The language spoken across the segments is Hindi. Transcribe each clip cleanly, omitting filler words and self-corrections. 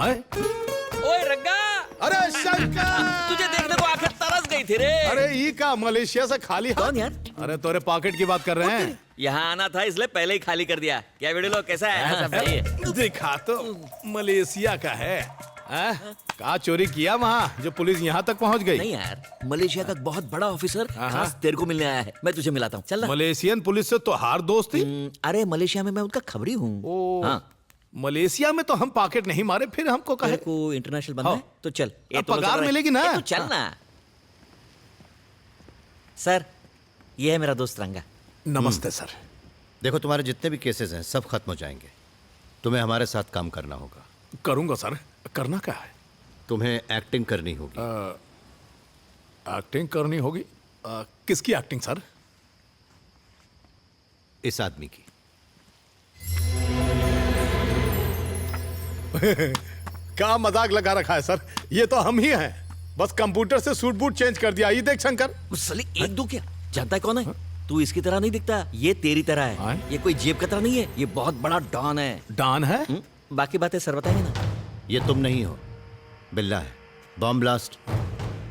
हैं? ओए रंगा, अरे शंकर, तुझे देखने को आंखें तरस गई थी रे। अरे ये का मलेशिया से खाली हाथ? कौन यार? अरे तोरे पॉकेट की बात कर रहे हैं। यहाँ आना था इसलिए पहले ही खाली कर दिया। क्या वीडियो लोग कैसा है? सब सही है। दिखा तो मलेशिया का है। कहा चोरी किया वहाँ जो पुलिस यहाँ तक पहुँच गई? नहीं यार, मलेशिया का बहुत बड़ा ऑफिसर खास तेरे को मिलने आया है। मैं तुझे मिलाता हूँ, चल ना। मलेशियन पुलिस से तो हार दोस्ती। अरे मलेशिया में मैं उनका खबरी हूँ। ओ, हाँ, मलेशिया में तो हम पॉकेट नहीं मारे, फिर हमको कहे तेरे को इंटरनेशनल बनना है तो चल। अब पगार मिलेगी ना? तो चल ना। सर, ये है मेरा दोस्त रंगा। नमस्ते सर। देखो, तुम्हारे जितने भी केसेस हैं सब खत्म हो जाएंगे। तुम्हें हमारे साथ काम करना होगा। करूंगा सर। करना क्या है? तुम्हें एक्टिंग करनी होगी। एक्टिंग करनी होगी। किसकी एक्टिंग सर? इस आदमी की। क्या मजाक लगा रखा है सर? ये तो हम ही हैं। बस कंप्यूटर से सूट बूट चेंज कर दिया। ये देख शंकर। साले एक दो क्या? जानता है कौन है? तू इसकी तरह नहीं दिखता, ये तेरी तरह है। ये कोई जेब कतरा नहीं है, ये बहुत बड़ा डॉन है। डॉन है? बाकी बातें सर बताएंगे ना। ये तुम नहीं हो, बिल्ला है। बॉम्ब ब्लास्ट,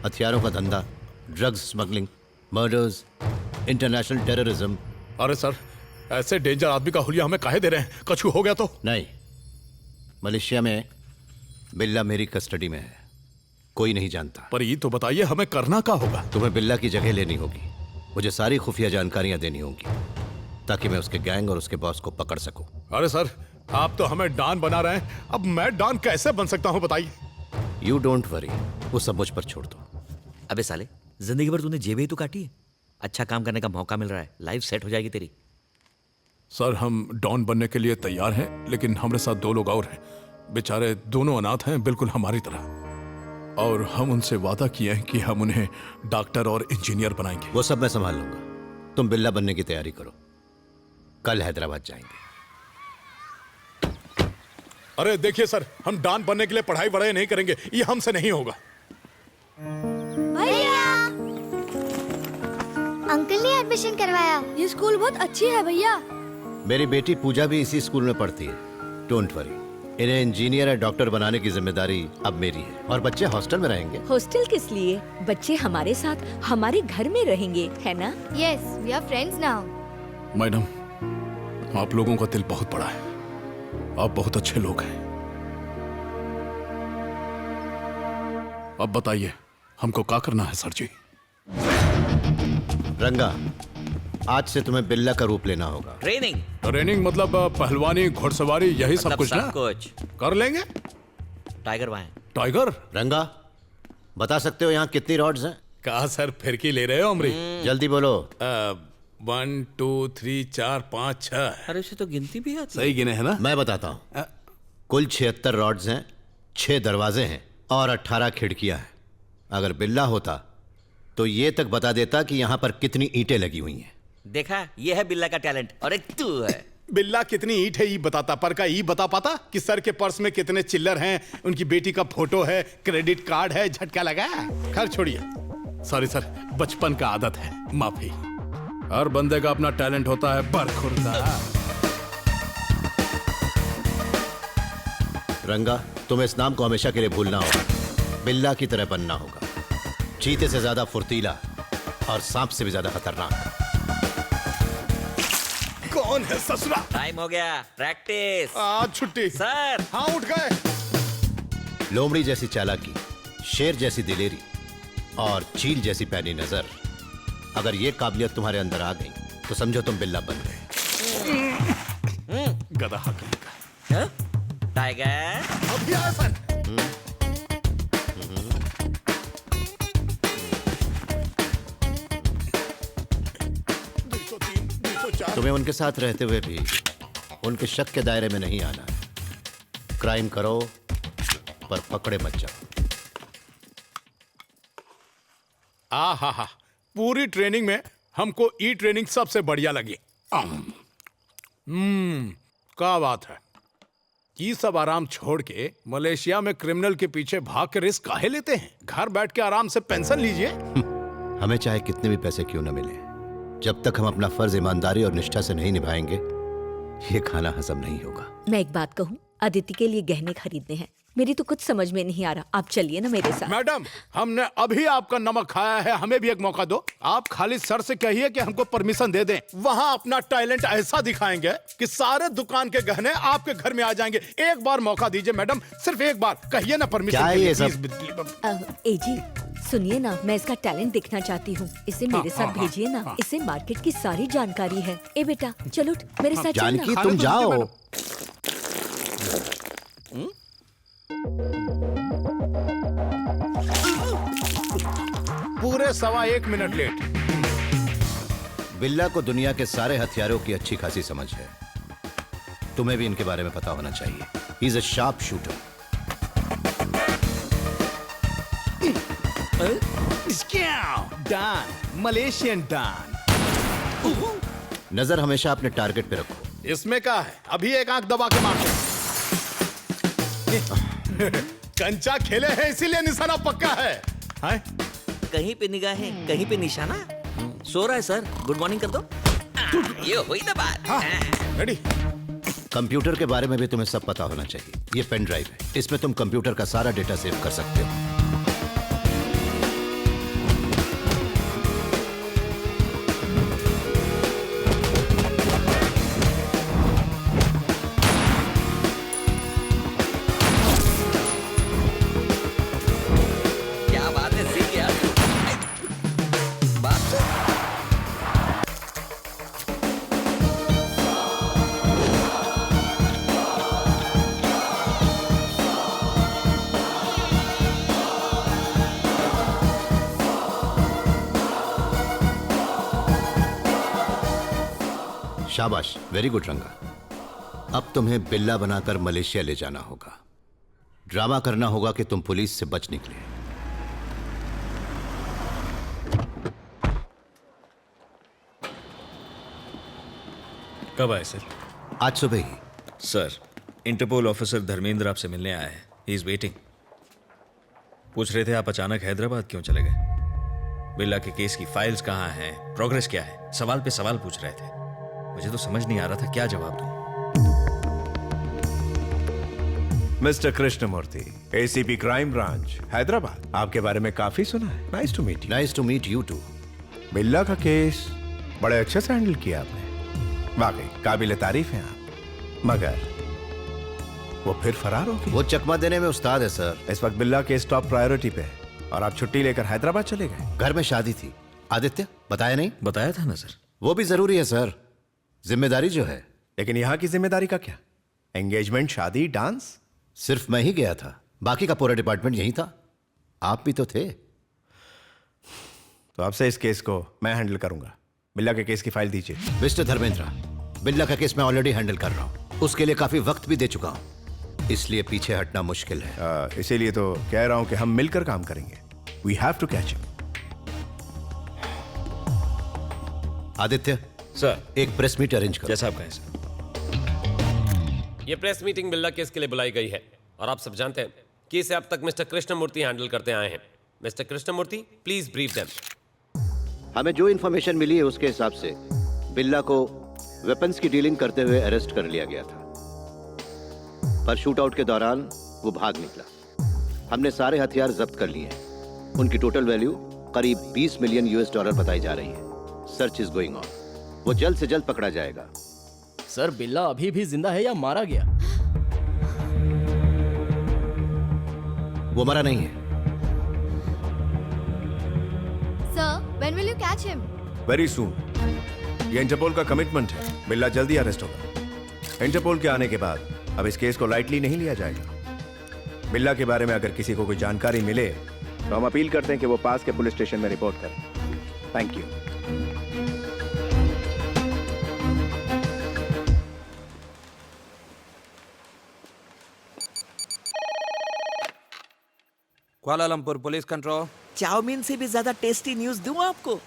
हथियारों का धंधा, drugs smuggling, murders, international terrorism. अरे सर, ऐसे डेंजर आदमी का हुलिया हमें काहे दे रहे हैं? कछु हो गया तो? नहीं, मलेशिया में बिल्ला मेरी कस्टडी में है, कोई नहीं जानता। पर ये तो बताइए हमें करना क्या होगा? तुम्हें बिल्ला की जगह लेनी होगी। मुझे सारी खुफिया जानकारियां देनी होंगी ताकि मैं उसके गैंग और उसके बॉस को पकड़ सकूं। अरे सर, आप तो हमें डॉन बना रहे हैं। अब मैं डॉन कैसे बन सकता हूं बताइए? यू डोंट वरी, वो सब मुझ पर छोड़ दो। अबे साले, जिंदगी भर तूने जेबें ही तो काटी है। अच्छा काम करने का मौका मिल रहा है, लाइफ सेट हो जाएगी तेरी। सर, हम डॉन बनने के लिए तैयार हैं, लेकिन हमारे साथ दो लोग और हैं। बेचारे दोनों अनाथ हैं, बिल्कुल हमारी तरह। और हम उनसे वादा किए हैं कि हम उन्हें डॉक्टर और इंजीनियर बनाएंगे। वो सब मैं संभाल लूंगा। तुम बिल्ला बनने की तैयारी करो, कल हैदराबाद जाएंगे। अरे देखिए सर, हम डॉन बनने के लिए पढ़ाई वढ़ाई नहीं करेंगे, ये हमसे नहीं होगा। भैया, अंकल ने एडमिशन करवाया। ये स्कूल बहुत अच्छी है भैया। मेरी बेटी पूजा भी इसी स्कूल में पढ़ती है। डोंट वरी, इन्हें इंजीनियर या डॉक्टर बनाने की जिम्मेदारी अब मेरी है। और बच्चे हॉस्टल में रहेंगे। हॉस्टल किस लिए? बच्चे हमारे साथ हमारे घर में रहेंगे, है ना? Yes, we are friends now. Madam, आप लोगों का दिल बहुत बड़ा है। आप बहुत अच्छे लोग हैं। अब बताइए हमको क्या करना है सर जी? रंगा, आज से तुम्हें बिल्ला का रूप लेना होगा। ट्रेनिंग? ट्रेनिंग मतलब पहलवानी, घुड़सवारी, यही सब कुछ ना? कुछ कर लेंगे। टाइगर वहां है। टाइगर? रंगा, बता सकते हो यहाँ कितनी रॉड्स हैं? कहा सर, फिरकी ले रहे हो अमरी? जल्दी बोलो। 1 2 3 4 5 6। अरे उसे तो गिनती भी आती है। सही गिने है ना? मैं बताता हूँ। कुल 76 रॉड्स हैं, 6 दरवाजे हैं और 18 खिड़कियां हैं। अगर बिल्ला होता तो ये तक बता देता कि यहाँ पर कितनी ईंटें लगी हुई हैं। देखा, ये है बिल्ला का टैलेंट। और एक तू है। बिल्ला कितनी ईंट है ये बताता, पर का ये बता पाता कि सर के पर्स में कितने चिल्लर हैं, उनकी बेटी का फोटो है, क्रेडिट कार्ड है, झटका लगा। खैर छोड़िए। सॉरी सर, बचपन का आदत है, माफी। हर बंदे का अपना टैलेंट होता है, बरखुरदा। रंगा, तुम्हें इस नाम को हमेशा के लिए भूलना होगा। बिल्ला की तरह बनना होगा, चीते से ज्यादा फुर्तीला और सांप से भी ज्यादा खतरनाक। कौन है ससुरा? टाइम हो गया, प्रैक्टिस। आज छुट्टी सर। हाँ, उठ गए। लोमड़ी जैसी चालाकी, शेर जैसी दिलेरी और चील जैसी पैनी नजर, अगर ये काबिलियत तुम्हारे अंदर आ गई तो समझो तुम बिल्ला बन गए। गधा कहीं का। टाइगर अभी आया सर। तुम्हें उनके साथ रहते हुए भी उनके शक के दायरे में नहीं आना। क्राइम करो पर पकड़े मत जाओ। हा, पूरी ट्रेनिंग में हमको ई ट्रेनिंग सबसे बढ़िया लगी। क्या बात है। ये सब आराम छोड़ के मलेशिया में क्रिमिनल के पीछे भाग के रिस्क काहे लेते हैं? घर बैठ के आराम से पेंशन लीजिए। हमें चाहे कितने भी पैसे क्यों न मिले, जब तक हम अपना फर्ज ईमानदारी और निष्ठा से नहीं निभाएंगे, ये खाना हजम नहीं होगा। मैं एक बात कहूँ, अदिति के लिए गहने खरीदने हैं। मेरी तो कुछ समझ में नहीं आ रहा। आप चलिए ना मेरे साथ। मैडम, हमने अभी आपका नमक खाया है, हमें भी एक मौका दो। आप खाली सर से कहिए कि हमको परमिशन दे दें। वहाँ अपना टैलेंट ऐसा दिखाएंगे कि सारे दुकान के गहने आपके घर में आ जाएंगे। एक बार मौका दीजिए मैडम, सिर्फ एक बार कहिए ना परमिशन क्या के है लिए, ये सब? प्लीज। एजी सुनिए ना, मैं इसका टैलेंट देखना चाहती हूँ। इसे मेरे साथ भेजिए ना। इसे मार्केट की सारी जानकारी है। ए बेटा चलो मेरे साथ जानकी चलना। तुम जाओ। पूरे 1.25 मिनट लेट। बिल्ला को दुनिया के सारे हथियारों की अच्छी खासी समझ है। तुम्हें भी इनके बारे में पता होना चाहिए। He is a sharp shooter. Don, Malaysian don. नजर हमेशा अपने टारगेट पे रखो। इसमें क्या है, अभी एक आंख दबा के मारते। कंचा खेले हैं इसीलिए निशाना पक्का है। कहीं पे निगाहें, कहीं पे निशाना। सो रहा है सर, गुड मॉर्निंग कर दो। ये हुई ना बात। रेडी। कंप्यूटर के बारे में भी तुम्हें सब पता होना चाहिए। ये पेन ड्राइव है, इसमें तुम कंप्यूटर का सारा डेटा सेव कर सकते हो। क्या बात है, सीख गया। बात तो शाबाश, वेरी गुड रंगा। अब तुम्हें बिल्ला बनाकर मलेशिया ले जाना होगा। ड्रामा करना होगा कि तुम पुलिस से बच निकले। कब आए सर? आज सुबह ही। सर, इंटरपोल ऑफिसर धर्मेंद्र आपसे मिलने आया है। He is waiting. पूछ रहे थे आप अचानक हैदराबाद क्यों चले गए। बिल्ला के केस की फाइल्स कहाँ हैं, प्रोग्रेस क्या है, सवाल पे सवाल पूछ रहे थे। मुझे तो समझ नहीं आ रहा था क्या जवाब दूं। Mister Krishnamurthy, ACP crime branch Hyderabad, आपके बारे में काफी सुना है। Nice to meet you. Nice to meet you too. Billa का केस बड़े अच्छे से हैंडल किया आपने। वाकई काबिल तारीफ हैं आप। मगर वो फिर फरार हो गई। वो चकमा देने में उस्ताद है सर। इस वक्त बिल्ला केस टॉप प्रायोरिटी पे है और आप छुट्टी लेकर हैदराबाद चले गए। घर में शादी थी। आदित्य बताया नहीं? बताया था ना सर। वो भी जरूरी है सर, जिम्मेदारी जो है। लेकिन यहाँ की जिम्मेदारी का क्या? एंगेजमेंट, शादी, डांस। सिर्फ मैं ही गया था, बाकी का पूरा डिपार्टमेंट यही था। आप भी तो थे। तो आपसे इस केस को मैं हैंडल करूंगा। बिल्ला के केस की फाइल दीजिए। मिस्टर धर्मेंद्र, बिल्ला का केस मैं ऑलरेडी हैंडल कर रहा हूँ। उसके लिए काफी वक्त भी दे चुका हूँ, इसलिए पीछे हटना मुश्किल है। इसीलिए तो कह रहा हूं कि हम मिलकर काम करेंगे। We have to catch him. Aditya sir, एक प्रेस मीट अरेंज करो। जैसा आप कहें सर। ये प्रेस मीटिंग बिल्ला केस के लिए बुलाई गई है और आप सब जानते हैं कि इसे अब तक मिस्टर कृष्णमूर्ति हैंडल करते आए हैं। Mister Krishnamurthy, please brief them. हमें जो इन्फॉर्मेशन मिली है उसके हिसाब से बिल्ला को वेपन्स की डीलिंग करते हुए अरेस्ट कर लिया गया था, पर शूट आउट के दौरान वो भाग निकला। हमने सारे हथियार जब्त कर लिए हैं। उनकी टोटल वैल्यू करीब 20 मिलियन यूएस डॉलर बताई जा रही है। Search is going on. वो जल्द से जल्द पकड़ा जाएगा। सर, बिल्ला अभी भी जिंदा है या मारा गया? वो मरा नहीं है। Sir, when will you catch him? Very soon. ये इंटरपोल का कमिटमेंट है। बिल्ला जल्दी अरेस्ट होगा। इंटरपोल के आने के बाद अब इस केस को लाइटली नहीं लिया जाएगा। बिल्ला के बारे में अगर किसी को कोई जानकारी मिले तो हम अपील करते हैं कि वो पास के पुलिस स्टेशन में रिपोर्ट करें। Thank you. Kuala Lumpur police control. Chow mein से भी ज्यादा टेस्टी न्यूज दूं आपको।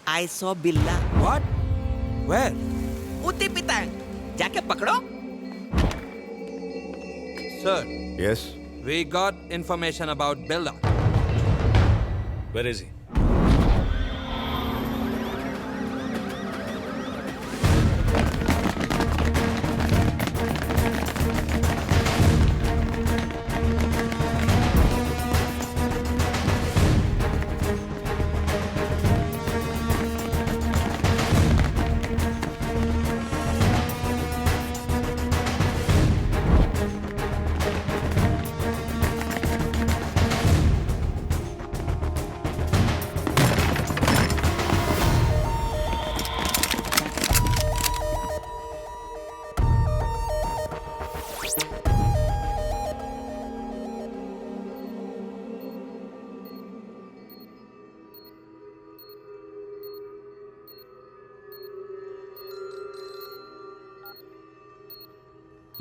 I saw Billa. What? Where? उती पितांग, जाके पकड़ो। Sir, yes. we got information about Billa. Where is he?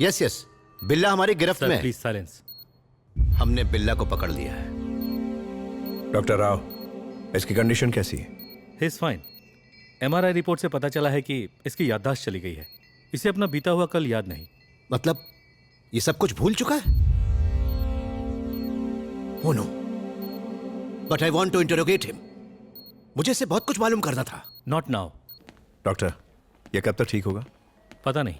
Yes yes, Billa हमारी गिरफ्त में है। Please silence. हमने बिल्ला को पकड़ लिया है। डॉक्टर राव, इसकी कंडीशन कैसी है? He is fine. MRI report से पता चला है कि इसकी याददाश्त चली गई है। इसे अपना बीता हुआ कल याद नहीं। मतलब ये सब कुछ भूल चुका है? Oh no. But I want to interrogate him. मुझे इससे बहुत कुछ मालूम करना था। Not now. डॉक्टर, ये कब तक ठीक होगा? पता नहीं,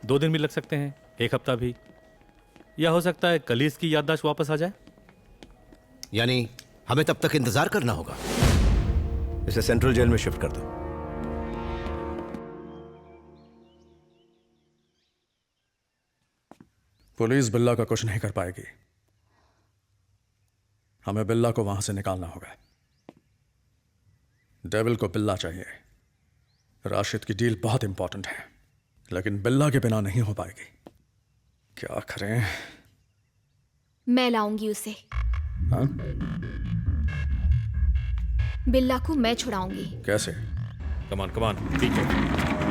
2 दिन भी लग सकते हैं, 1 हफ्ता भी, या हो सकता है कल ही इसकी याददाश्त वापस आ जाए। यानी हमें तब तक इंतजार करना होगा। इसे सेंट्रल जेल में शिफ्ट कर दो। पुलिस बिल्ला का कुछ नहीं कर पाएगी। हमें बिल्ला को वहां से निकालना होगा। डेविल को बिल्ला चाहिए। राशिद की डील बहुत इंपॉर्टेंट है, लेकिन बिल्ला के बिना नहीं हो पाएगी। क्या करें? मैं लाऊंगी उसे। हाँ? बिल्ला को मैं छुड़ाऊंगी। कैसे? कमान कमान, पीछे।